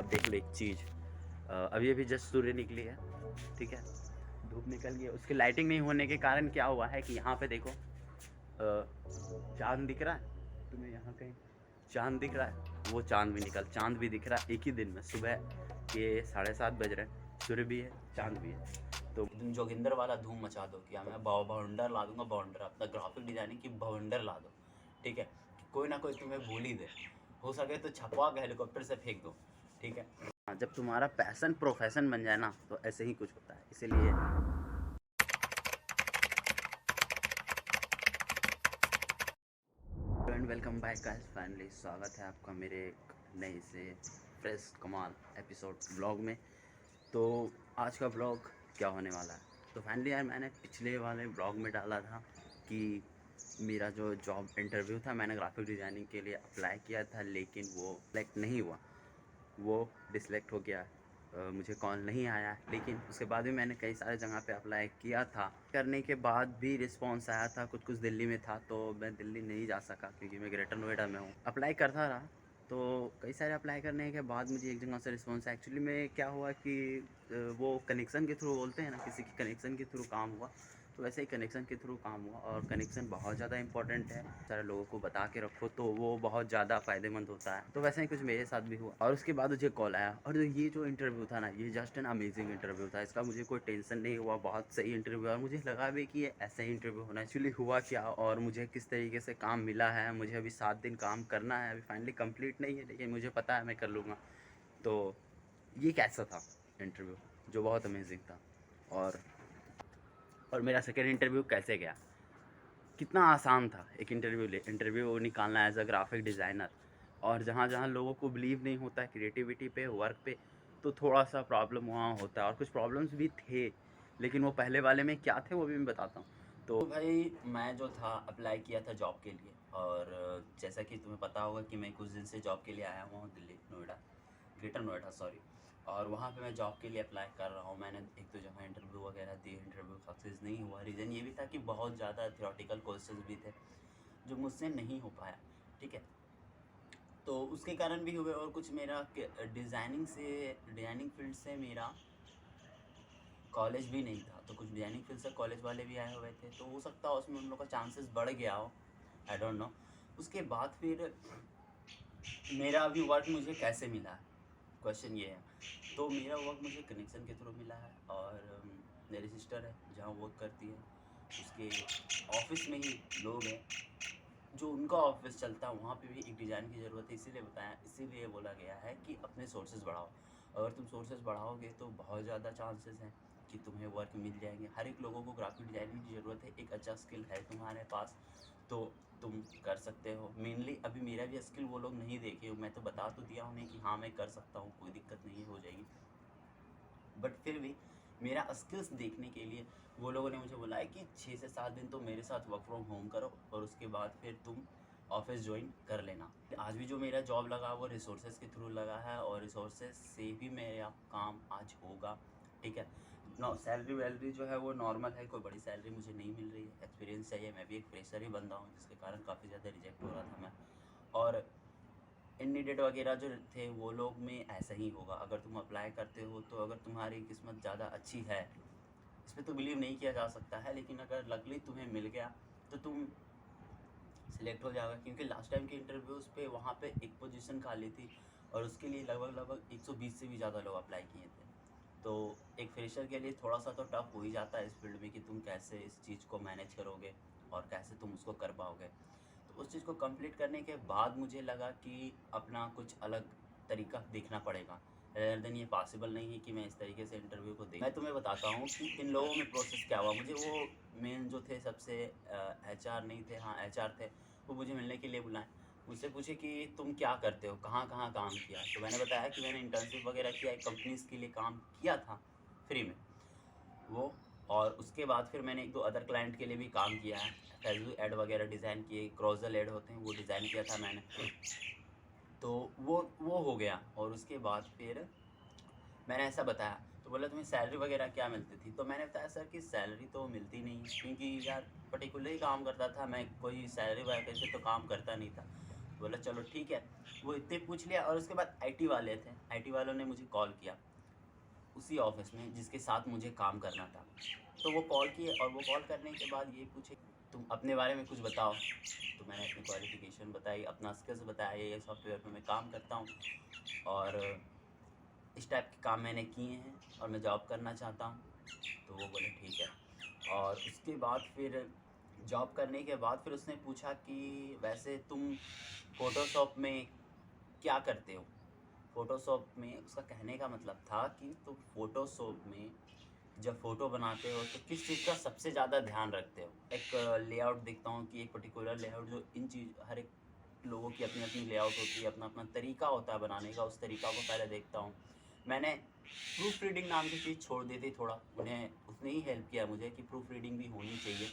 आप देख लो एक चीज़, अभी अभी जस्ट सूर्य निकली है, ठीक है, धूप निकल गई है, उसकी लाइटिंग नहीं होने के कारण क्या हुआ है कि यहाँ पे देखो चाँद दिख रहा है तुम्हें, यहाँ कहीं चाँद दिख रहा है, वो चाँद भी दिख रहा है एक ही दिन में। सुबह के 7:30 बज रहे हैं, सूर्य भी है, चाँद भी है। तो तुम जोगिंदर वाला धूम मचा दो कि मैं बवंडर ला दूंगा, बवंडर अपना ग्राफिक डिजाइनिंग की बवंडर ला दो, ठीक है, कि कोई ना कोई तुम्हें भूल ही दे, हो सके तो छपवा के हेलीकॉप्टर से फेंक दो, ठीक है। हाँ, जब तुम्हारा पैशन प्रोफेशन बन जाए ना तो ऐसे ही कुछ होता है, इसीलिए and welcome back guys, finally स्वागत है आपका मेरे एक नए से फ्रेश कमाल एपिसोड ब्लॉग में। तो आज का ब्लॉग क्या होने वाला है, तो फाइनली यार मैंने पिछले वाले ब्लॉग में डाला था कि मेरा जो जॉब इंटरव्यू था, मैंने ग्राफिक डिज़ाइनिंग के लिए अप्लाई किया था, लेकिन वो सिलेक्ट नहीं हुआ, वो डिसलेक्ट हो गया। मुझे कॉल नहीं आया, लेकिन उसके बाद भी मैंने कई सारे जगह पे अप्लाई किया था। करने के बाद भी रिस्पांस आया था, कुछ कुछ दिल्ली में था, तो मैं दिल्ली नहीं जा सका क्योंकि मैं ग्रेटर नोएडा में हूँ। अप्लाई करता रहा, तो कई सारे अप्लाई करने के बाद मुझे एक जगह से रिस्पांस। एक्चुअली में क्या हुआ कि वो कनेक्शन के थ्रू बोलते हैं ना, किसी के कनेक्शन के थ्रू काम हुआ, तो वैसे ही कनेक्शन के थ्रू काम हुआ। और कनेक्शन बहुत ज़्यादा इंपॉर्टेंट है, सारे लोगों को बता के रखो तो वो बहुत ज़्यादा फ़ायदेमंद होता है। तो वैसे ही कुछ मेरे साथ भी हुआ, और उसके बाद मुझे कॉल आया। और ये जो इंटरव्यू था ना, ये जस्ट एन अमेजिंग इंटरव्यू था, इसका मुझे कोई टेंशन नहीं हुआ, बहुत सही इंटरव्यू। और मुझे लगा भी कि ये ऐसा ही इंटरव्यू होना। एक्चुअली हुआ क्या और मुझे किस तरीके से काम मिला है, मुझे अभी 7 दिन काम करना है, अभी फाइनली कंप्लीट नहीं है, लेकिन मुझे पता है मैं कर लूँगा। तो ये कैसा था इंटरव्यू, जो बहुत अमेजिंग था। और मेरा सेकेंड इंटरव्यू कैसे गया, कितना आसान था एक इंटरव्यू निकालना एज अ ग्राफिक डिज़ाइनर। और जहाँ जहाँ लोगों को बिलीव नहीं होता है क्रिएटिविटी पे, वर्क पे, तो थोड़ा सा प्रॉब्लम वहाँ होता है। और कुछ प्रॉब्लम्स भी थे, लेकिन वो पहले वाले में क्या थे वो भी मैं बताता हूँ। तो भाई मैं जो था अप्लाई किया था जॉब के लिए, और जैसा कि तुम्हें पता होगा कि मैं कुछ दिन से जॉब के लिए आया हुआ हूँ दिल्ली नोएडा, ग्रेटर नोएडा सॉरी। और वहाँ पे मैं जॉब के लिए अप्लाई कर रहा हूँ। मैंने एक दो जगह इंटरव्यू वगैरह दिए, इंटरव्यू सक्सेस नहीं हुआ। रीज़न ये भी था कि बहुत ज़्यादा थियोरेटिकल क्वेश्चंस भी थे जो मुझसे नहीं हो पाया, ठीक है, तो उसके कारण भी हुए। और कुछ मेरा डिज़ाइनिंग फील्ड से मेरा कॉलेज भी नहीं था, तो कुछ डिज़ाइनिंग फील्ड से कॉलेज वाले भी आए हुए थे, तो हो सकता है उसमें उन लोग का चांसेस बढ़ गया हो, आई डोंट नो। उसके बाद फिर मेरा अभी वर्क मुझे कैसे मिला है, क्वेश्चन ये है। तो मेरा वर्क मुझे कनेक्शन के थ्रू मिला है, और मेरी सिस्टर है जहाँ वर्क करती है, उसके ऑफिस में ही लोग हैं जो उनका ऑफिस चलता है, वहाँ पे भी एक डिज़ाइन की ज़रूरत है, इसीलिए बोला गया है कि अपने सोर्सेज बढ़ाओ। अगर तुम सोर्सेज बढ़ाओगे तो बहुत ज़्यादा चांसेस हैं कि तुम्हें वर्क मिल जाएंगे। हर एक लोगों को ग्राफिक डिज़ाइनिंग की ज़रूरत है, एक अच्छा स्किल है तुम्हारे पास तो तुम कर सकते हो। मेनली अभी मेरा भी स्किल वो लोग नहीं देखे, मैं तो बता तो दिया उन्हें कि हाँ मैं कर सकता हूँ, कोई दिक्कत नहीं हो जाएगी, बट फिर भी मेरा स्किल्स देखने के लिए वो लोगों ने मुझे बोला है कि 6 से 7 दिन तो मेरे साथ वर्क फ्रॉम होम करो, और उसके बाद फिर तुम ऑफिस ज्वाइन कर लेना। आज भी जो मेरा जॉब लगा वो रिसोर्सेज के थ्रू लगा है, और रिसोर्सेज से भी मेरा काम आज होगा, ठीक है। सैलरी वैलरी जो है वो नॉर्मल है, कोई बड़ी सैलरी मुझे नहीं मिल रही है, एक्सपीरियंस चाहिए, मैं भी एक फ्रेशर ही बंदा हूँ, जिसके कारण काफ़ी ज़्यादा रिजेक्ट हो रहा था मैं। और इननीडेड वगैरह जो थे वो लोग में ऐसा ही होगा, अगर तुम अप्लाई करते हो तो अगर तुम्हारी किस्मत ज़्यादा अच्छी है, इस पर तो बिलीव नहीं किया जा सकता है, लेकिन अगर लकली तुम्हें मिल गया तो तुम सिलेक्ट हो जाएगा। क्योंकि लास्ट टाइम के इंटरव्यूज़ पे वहाँ पे एक पोजीशन खाली थी, और उसके लिए लगभग 120 से भी ज़्यादा लोग अप्लाई किए थे। तो एक फ्रेशर के लिए थोड़ा सा तो टफ हो ही जाता है इस फील्ड में कि तुम कैसे इस चीज़ को मैनेज करोगे और कैसे तुम उसको कर पाओगे। तो उस चीज़ को कंप्लीट करने के बाद मुझे लगा कि अपना कुछ अलग तरीका देखना पड़ेगा, रेदर देन ये पॉसिबल नहीं है कि मैं इस तरीके से इंटरव्यू को मैं तुम्हें बताता हूँ कि इन लोगों में प्रोसेस क्या हुआ। मुझे वो मेन जो थे सबसे एचआर नहीं थे, हाँ एचआर थे, वो मुझे मिलने के लिए बुलाए। मुझसे पूछे कि तुम क्या करते हो, कहाँ कहाँ काम किया, तो मैंने बताया कि मैंने इंटर्नशिप वगैरह किया, एक कंपनीज़ के लिए काम किया था फ्री में वो। और उसके बाद फिर मैंने एक दो अदर क्लाइंट के लिए भी काम किया है, फेसबुक ऐड वगैरह डिज़ाइन किए, क्रॉजल ऐड होते हैं वो डिज़ाइन किया था मैंने। तो वो हो गया, और उसके बाद फिर मैंने ऐसा बताया, तो बोला तुम्हें सैलरी वगैरह क्या मिलती थी, तो मैंने बताया सर कि सैलरी तो मिलती नहीं, क्योंकि यार पर्टिकुलर ही काम करता था मैं, कोई सैलरी वगैरह से तो काम करता नहीं था। बोला चलो ठीक है। वो इतने पूछ लिया और उसके बाद आईटी वाले थे, आईटी वालों ने मुझे कॉल किया उसी ऑफिस में जिसके साथ मुझे काम करना था। तो वो कॉल किए और वो कॉल करने के बाद ये पूछे तुम अपने बारे में कुछ बताओ। तो मैंने अपनी क्वालिफ़िकेशन बताई, अपना स्किल्स बताया, ये सॉफ्टवेयर पे मैं काम करता हूँ और इस टाइप के काम मैंने किए हैं और मैं जॉब करना चाहता हूँ। तो वो बोले ठीक है। और उसके बाद फिर जॉब करने के बाद फिर उसने पूछा कि वैसे तुम फ़ोटोशॉप में क्या करते हो? फ़ोटोशॉप में उसका कहने का मतलब था कि तुम फ़ोटोशॉप में जब फ़ोटो बनाते हो तो किस चीज़ का सबसे ज़्यादा ध्यान रखते हो? एक लेआउट देखता हूँ कि एक पर्टिकुलर लेआउट जो इन चीज़ हर एक लोगों की अपनी-अपनी लेआउट होती है, अपना-अपना तरीका होता है बनाने का, उस तरीका को पहले देखता हूँ। मैंने प्रूफ रीडिंग नाम की चीज़ छोड़ दी थी थोड़ा, उसने ही हेल्प किया मुझे कि प्रूफ रीडिंग भी होनी चाहिए।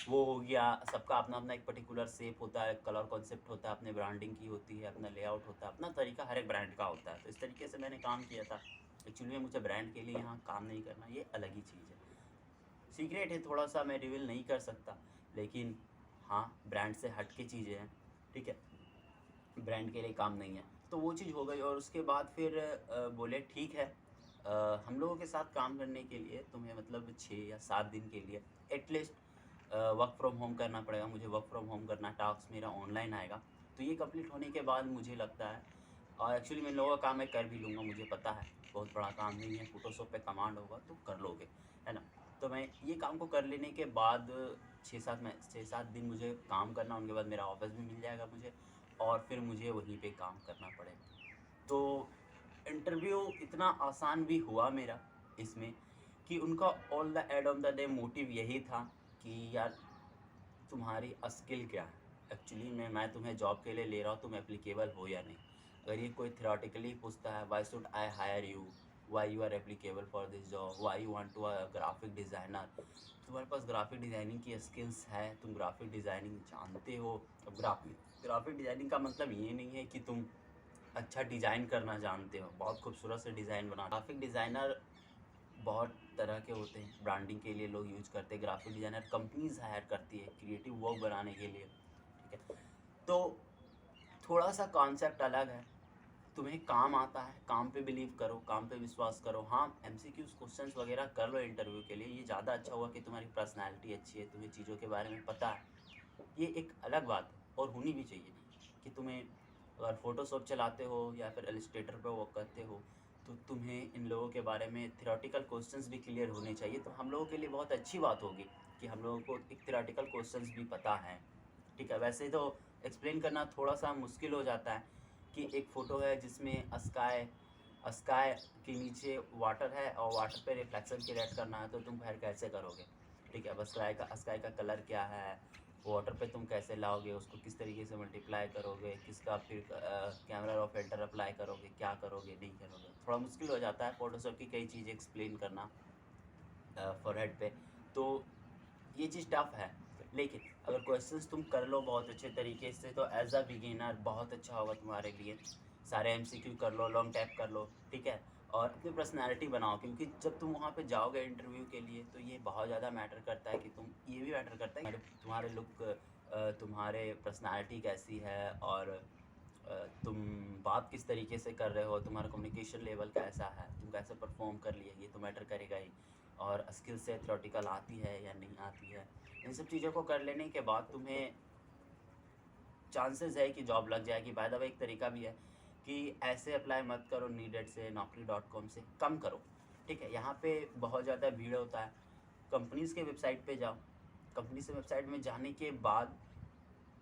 वो हो गया, सबका अपना-अपना एक पर्टिकुलर शेप होता है, कलर कॉन्सेप्ट होता है, अपने ब्रांडिंग की होती है, अपना लेआउट होता है, अपना तरीका हर एक ब्रांड का होता है। तो इस तरीके से मैंने काम किया था। एक्चुअली में मुझे ब्रांड के लिए यहाँ काम नहीं करना, ये अलग ही चीज़ है। सीक्रेट है थोड़ा-सा, मैं रिवील नहीं कर सकता, लेकिन हाँ, ब्रांड से हट के चीज़ें हैं, ठीक है? ब्रांड के लिए काम नहीं है। तो वो चीज़ हो गई और उसके बाद फिर बोले ठीक है, हम लोगों के साथ काम करने के लिए तुम्हें मतलब 6 या 7 दिन के लिए एटलीस्ट वर्क फ्रॉम होम करना पड़ेगा। मुझे वर्क फ्रॉम होम करना, टास्क मेरा ऑनलाइन आएगा। तो ये कंप्लीट होने के बाद मुझे लगता है और एक्चुअली मैं इन लोगों का काम मैं कर भी लूँगा, मुझे पता है, बहुत बड़ा काम नहीं है, फ़ोटोशॉप पे कमांड होगा तो कर लोगे, है ना? तो मैं ये काम को कर लेने के बाद 6-7 दिन मुझे काम करना, उनके बाद मेरा ऑफ़िस भी मिल जाएगा मुझे और फिर मुझे वहीं पे काम करना पड़ेगा। तो इंटरव्यू इतना आसान भी हुआ मेरा इसमें कि उनका all the end of the day motive यही था कि यार तुम्हारी स्किल क्या है। एक्चुअली मैं तुम्हें जॉब के लिए ले रहा हूँ, तुम एप्लीकेबल हो या नहीं। अगर ये कोई थ्योरेटिकली पूछता है why should I hire you, why you are applicable for this job, why you want to a graphic designer, तुम्हारे पास ग्राफिक डिज़ाइनिंग की स्किल्स है, तुम ग्राफिक डिज़ाइनिंग जानते हो। अब ग्राफिक डिज़ाइनिंग का मतलब ये नहीं है कि तुम अच्छा डिज़ाइन करना जानते हो, बहुत खूबसूरत से डिज़ाइन बना। ग्राफिक डिज़ाइनर बहुत तरह के होते हैं, ब्रांडिंग के लिए लोग यूज करते हैं, ग्राफिक डिज़ाइनर कंपनीज हायर करती है क्रिएटिव वर्क बनाने के लिए, ठीक है? तो थोड़ा सा कॉन्सेप्ट अलग है। तुम्हें काम आता है, काम पे बिलीव करो, काम पे विश्वास करो। हाँ, एमसीक्यूज क्वेश्चंस वगैरह कर लो इंटरव्यू के लिए, ये ज़्यादा अच्छा हुआ कि तुम्हारी पर्सनैलिटी अच्छी है, तुम्हें चीज़ों के बारे में पता है, ये एक अलग बात है और होनी भी चाहिए। कि तुम्हें अगर फ़ोटोशॉप चलाते हो या फिर इलस्ट्रेटर पे वर्क करते हो तो तुम्हें इन लोगों के बारे में थ्योरेटिकल क्वेश्चंस भी क्लियर होने चाहिए। तो हम लोगों के लिए बहुत अच्छी बात होगी कि हम लोगों को एक थ्योरेटिकल क्वेश्चंस भी पता है, ठीक है? वैसे तो एक्सप्लेन करना थोड़ा सा मुश्किल हो जाता है कि एक फ़ोटो है जिसमें स्काई स्काई के नीचे वाटर है और वाटर पे रिफ्लेक्शन क्रिएट करना है, तो तुम फिर कैसे करोगे? ठीक है, अब स्काई का कलर क्या है, वाटर पे तुम कैसे लाओगे, उसको किस तरीके से मल्टीप्लाई करोगे, किसका फिर कैमरा रॉ फिल्टर अप्लाई करोगे, क्या करोगे, नहीं करोगे, थोड़ा मुश्किल हो जाता है फ़ोटोशॉप की कई चीज़ें एक्सप्लेन करना फॉरहेड पे। तो ये चीज़ टफ है, लेकिन अगर क्वेश्चंस तुम कर लो बहुत अच्छे तरीके से तो एज अ बिगिनर बहुत अच्छा होगा तुम्हारे लिए। सारे एमसीक्यू कर लो, लॉन्ग टैप कर लो, ठीक है? और अपनी पर्सनैलिटी बनाओ, क्योंकि जब तुम वहाँ पे जाओगे इंटरव्यू के लिए तो ये बहुत ज़्यादा मैटर करता है कि तुम, ये भी मैटर करता है कि तुम्हारे लुक, तुम्हारे पर्सनैलिटी कैसी है और तुम बात किस तरीके से कर रहे हो, तुम्हारा कम्युनिकेशन लेवल कैसा है, तुम कैसे परफॉर्म कर लिए, ये तो मैटर करेगा ही। और स्किल से थ्योरेटिकल आती है या नहीं आती है, इन सब चीज़ों को कर लेने के बाद तुम्हें चांसेस है कि जॉब लग जाएगी। बाय द वे एक तरीका भी है कि ऐसे अप्लाई मत करो नीडेड से, naukri.com से कम करो, ठीक है? यहाँ पे बहुत ज़्यादा भीड़ होता है। कंपनीज़ के वेबसाइट पे जाओ, कंपनी से वेबसाइट में जाने के बाद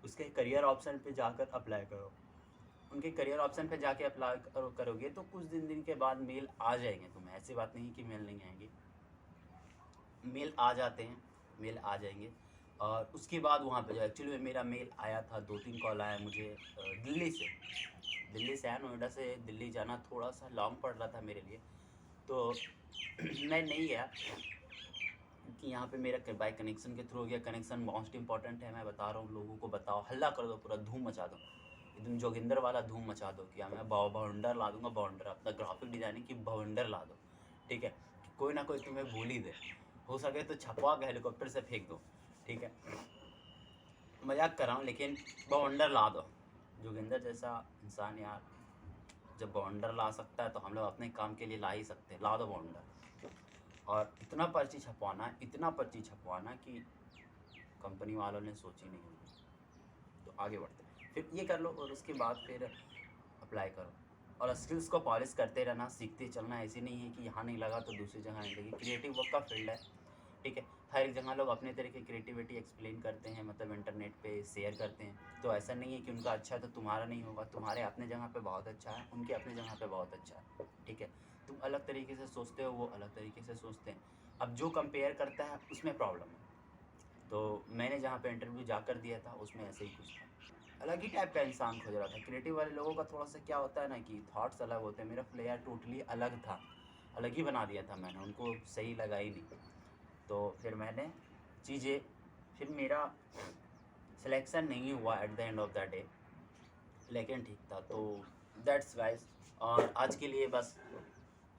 उसके करियर ऑप्शन पे जाकर अप्लाई करो। उनके करियर ऑप्शन पे जाके अप्लाई करोगे तो कुछ दिन के बाद मेल आ जाएंगे तुम्हें, ऐसी बात नहीं कि मेल नहीं आएंगे, मेल आ जाते हैं, मेल आ जाएंगे। और उसके बाद वहाँ पे जो एक्चुअली में मेरा मेल आया था, 2-3 कॉल आया मुझे दिल्ली से आया। नोएडा से दिल्ली जाना थोड़ा सा लॉन्ग पड़ रहा था मेरे लिए, तो मैं नहीं गया क्योंकि यहाँ पे मेरा बाय कनेक्शन के थ्रू हो गया। कनेक्शन मोस्ट इंपॉर्टेंट है, मैं बता रहा हूँ लोगों को, बताओ, हल्ला कर दो, पूरा धूम मचा दो, एकदम जोगिंदर वाला धूम मचा दो कि मैं बवंडर ला दूंगा, बवंडर अपना ग्राफिक डिज़ाइनिंग की बवंडर ला दो, ठीक है? कि कोई ना कोई तुम्हें भूल ही दे, हो सके तो छपवा के हेलीकॉप्टर से फेंक दो, ठीक है? मजाक कर रहा हूँ, लेकिन बवंडर ला दो, जोगिंदर जैसा इंसान यार जब बाउंडर ला सकता है तो हम लोग अपने काम के लिए ला ही सकते हैं। ला दो बाउंडर। और इतना पर्ची छपवाना कि कंपनी वालों ने सोची नहीं होगी। तो आगे बढ़ते हैं, फिर ये कर लो और उसके बाद फिर अप्लाई करो और स्किल्स को पॉलिश करते रहना, सीखते चलना। ऐसे नहीं है कि यहाँ नहीं लगा तो दूसरी जगह नहीं लगी। क्रिएटिव वर्क का फील्ड है, ठीक है। हर एक जगह लोग अपने तरीके क्रिएटिविटी एक्सप्लेन करते हैं, मतलब इंटरनेट पे शेयर करते हैं। तो ऐसा नहीं है कि उनका अच्छा है तो तुम्हारा नहीं होगा। तुम्हारे अपने जगह पे बहुत अच्छा है, उनके अपने जगह पे बहुत अच्छा है, ठीक है। तुम अलग तरीके से सोचते हो, वो अलग तरीके से सोचते हैं। अब जो कंपेयर करता है उसमें प्रॉब्लम है। तो मैंने जहाँ पे इंटरव्यू जाकर दिया था उसमें ऐसे ही कुछ था। अलग ही टाइप का इंसान खोज रहा था। क्रिएटिव वाले लोगों का थोड़ा सा क्या होता है ना कि थॉट्स अलग होते हैं। मेरा फ्लेयर टोटली अलग था, अलग ही बना दिया था मैंने, उनको सही लगा ही नहीं। तो फिर मैंने चीज़ें, फिर मेरा सिलेक्शन नहीं हुआ at the end of the day, लेकिन ठीक था। तो दैट्स गाइस। और आज के लिए बस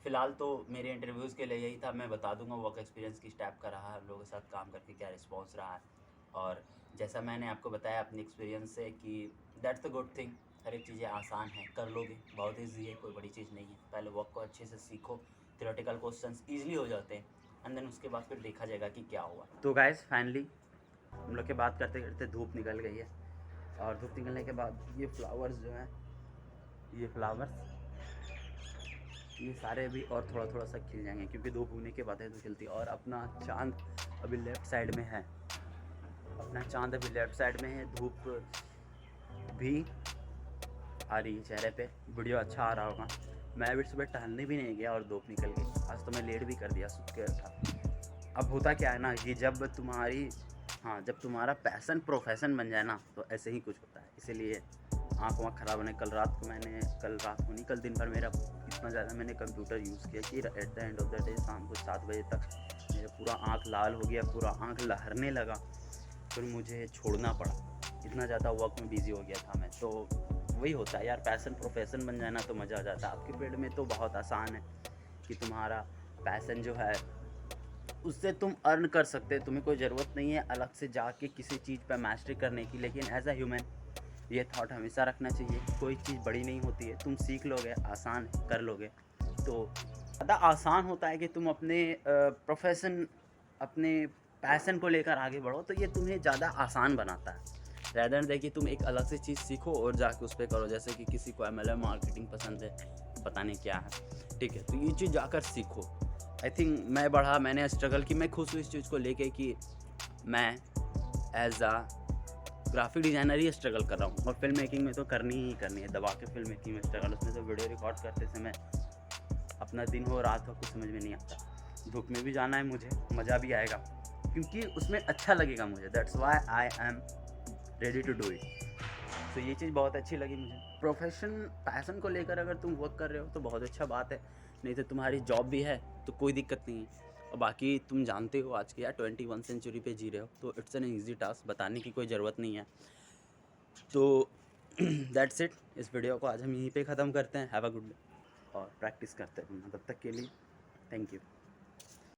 फ़िलहाल तो मेरे इंटरव्यूज़ के लिए यही था। मैं बता दूंगा वर्क एक्सपीरियंस किस टाइप का रहा है, हम लोगों के साथ काम करके क्या रिस्पॉन्स रहा है। और जैसा मैंने आपको बताया अपनी एक्सपीरियंस से कि दैट्स द गुड थिंग। हर एक चीज़ें आसान हैं, कर लोगे, बहुत ईजी है, कोई बड़ी चीज़ नहीं है। पहले वर्क को अच्छे से सीखो, थ्योरेटिकल क्वेश्चंस ईजिली हो जाते हैं एंड देन उसके बाद फिर देखा जाएगा कि क्या हुआ। तो गाइस फाइनली हम लोग के बात करते करते धूप निकल गई है। और धूप निकलने के बाद ये फ्लावर्स जो हैं, ये फ्लावर्स ये सारे भी और थोड़ा थोड़ा सा खिल जाएंगे क्योंकि धूप उगने के बाद है तो खिलती है। और अपना चांद अभी लेफ़्ट साइड में है, अपना चांद अभी लेफ़्ट साइड में है। धूप भी आ रही है चेहरे पे। वीडियो अच्छा आ रहा होगा। मैं अभी सुबह टहलने भी नहीं गया और धूप निकल गई। आज तो मैं लेट भी कर दिया, सुत के रखा। अब होता क्या है ना कि जब तुम्हारा पैसन प्रोफेशन बन जाए ना तो ऐसे ही कुछ होता है। इसीलिए आँख वाँख ख़राब होने, कल रात को दिन भर मेरा इतना ज़्यादा मैंने कंप्यूटर यूज़ किया कि at the end of the day शाम को 7 बजे तक मेरा पूरा आँख लाल हो गया, पूरा आँख लहरने लगा। फिर मुझे छोड़ना पड़ा, इतना ज़्यादा वर्क में बिज़ी हो गया था मैं। तो वही होता है यार, पैसन प्रोफेशन बन जाए ना तो मज़ा आ जाता है। आपके फील्ड में तो बहुत आसान है कि तुम्हारा पैसन जो है उससे तुम अर्न कर सकते हैं। तुम्हें कोई ज़रूरत नहीं है अलग से जाके किसी चीज़ पर मास्टरी करने की। लेकिन एज अ ह्यूमन ये थॉट हमेशा रखना चाहिए, कोई चीज़ बड़ी नहीं होती है। तुम सीख लोगे, आसान कर लोगे तो ज़्यादा आसान होता है कि तुम अपने प्रोफेशन, अपने पैसन को लेकर आगे बढ़ो। तो ये तुम्हें ज़्यादा आसान बनाता है रैदर देन देखिए तुम एक अलग से चीज़ सीखो और जाके उस पर करो। जैसे कि किसी को MLM मार्केटिंग पसंद है, पता नहीं क्या है, ठीक है, तो ये चीज़ जाकर सीखो। आई थिंक मैं बढ़ा, मैंने स्ट्रगल की। मैं खुश हूँ इस चीज़ को लेके कि मैं एज अ ग्राफिक डिज़ाइनर ही स्ट्रगल कर रहा हूँ। और फिल्म मेकिंग में तो करनी ही करनी है, दबा के फिल्म मेकिंग में स्ट्रगल। उसमें तो वीडियो रिकॉर्ड करते समय अपना दिन हो रात हो कुछ समझ में नहीं आता। धूप में भी जाना है मुझे, मज़ा भी आएगा क्योंकि उसमें अच्छा लगेगा मुझे। That's why I am ready to do it. तो ये चीज़ बहुत अच्छी लगी मुझे। प्रोफेशन पैसन को लेकर अगर तुम वर्क कर रहे हो तो बहुत अच्छा बात है, नहीं तो तुम्हारी जॉब भी है तो कोई दिक्कत नहीं है। और बाकी तुम जानते हो आज के यार 21 सेंचुरी पे जी रहे हो, तो इट्स एन ईजी टास्क, बताने की कोई ज़रूरत नहीं है। तो दैट्स इट। इस वीडियो को आज हम यहीं पे ख़त्म करते हैं। हैव अ गुड डे और प्रैक्टिस करते हैं तब तक के लिए। Thank you.